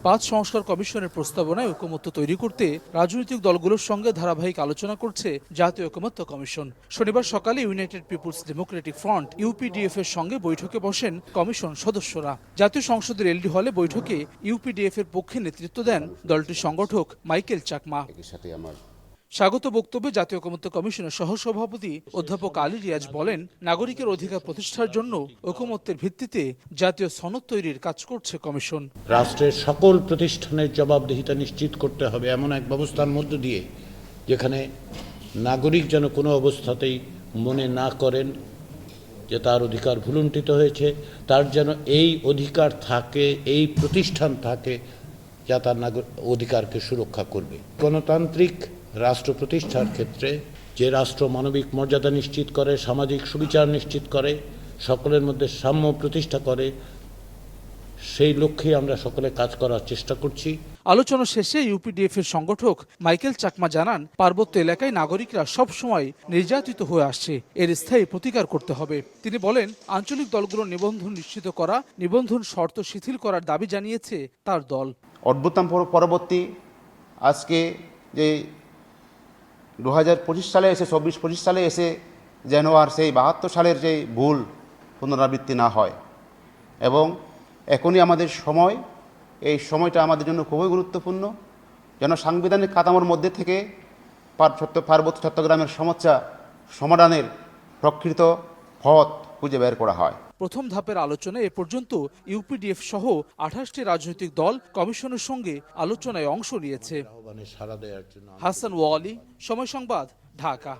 5 সংস্কার কমিশনের প্রস্তাবনায় ঐকমত্য তৈরি করতে রাজনৈতিক দলগুলোর সঙ্গে ধারাবাহিক আলোচনা করছে জাতীয় ঐকমত্য কমিশন। শনিবার সকালে United People's Democratic Front UPDF এর সঙ্গে বৈঠকে বসেন কমিশন সদস্যরা। জাতীয় সংসদের এলডি হলে বৈঠকে ইউপিডিএফ এর পক্ষে নেতৃত্ব দেন দলটির সংগঠক মাইকেল চাকমা। স্বাগত বক্তব্যে জাতীয় ঐকমত্য কমিশনের সহসভাপতি অধ্যাপক আলী রিয়াজ বলেন, নাগরিকের অধিকার প্রতিষ্ঠার জন্য ঐকমত্যের ভিত্তিতে জাতীয় সনদ তৈরির কাজ করছে কমিশন। রাষ্ট্রের সকল প্রতিষ্ঠানের জবাবদিহিতা নিশ্চিত করতে হবে এমন এক ব্যবস্থার মধ্য দিয়ে যেখানে নাগরিক যেন কোনো অবস্থাতেই মনে না করেন যে তার অধিকার ভুলুণ্ঠিত হয়েছে, তার যেন এই অধিকার থাকে, এই প্রতিষ্ঠান থাকে যা তার অধিকারকে সুরক্ষা করবে। গণতান্ত্রিক রাষ্ট্র প্রতিষ্ঠার ক্ষেত্রে যে রাষ্ট্র মানবিক মর্যাদা নিশ্চিত করে, সামাজিক সুবিচার নিশ্চিত করে, সকলের মধ্যে সাম্য প্রতিষ্ঠা করে, সেই লক্ষ্যে আমরা সকলে কাজ করার চেষ্টা করছি। আলোচনা শেষে ইউপিডিএফ এর সংগঠক মাইকেল চাকমা জানান, পার্বত্য এলাকায় নাগরিকরা সব সময় নির্যাতিত হয়ে আসছে, এর স্থায়ী প্রতিকার করতে হবে। তিনি বলেন, আঞ্চলিক দলগুলোর নিবন্ধন নিশ্চিত করা, নিবন্ধন শর্ত শিথিল করার দাবি জানিয়েছে তার দল। অভ্যুত্থান পরবর্তী আজকে যে 2025 সালে এসে 24-25 সালে এসে যেন আর সেই 72 সালের যে ভুল পুনরাবৃত্তি না হয়, এবং এখনই আমাদের সময়, এই সময়টা আমাদের জন্য খুবই গুরুত্বপূর্ণ, যেন সাংবিধানিক কাঠামোর মধ্যে থেকে পার্বত্য চট্টগ্রামের সমস্যা সমাধানের প্রকৃত পথ খুঁজে বের করা হয়। প্রথম ধাপের আলোচনায় এ পর্যন্ত ইউপিডিএফ সহ 28টি রাজনৈতিক দল কমিশনের সঙ্গে আলোচনায় অংশ নিয়েছে। হাসান ওয়ালি, সময় সংবাদ, ঢাকা।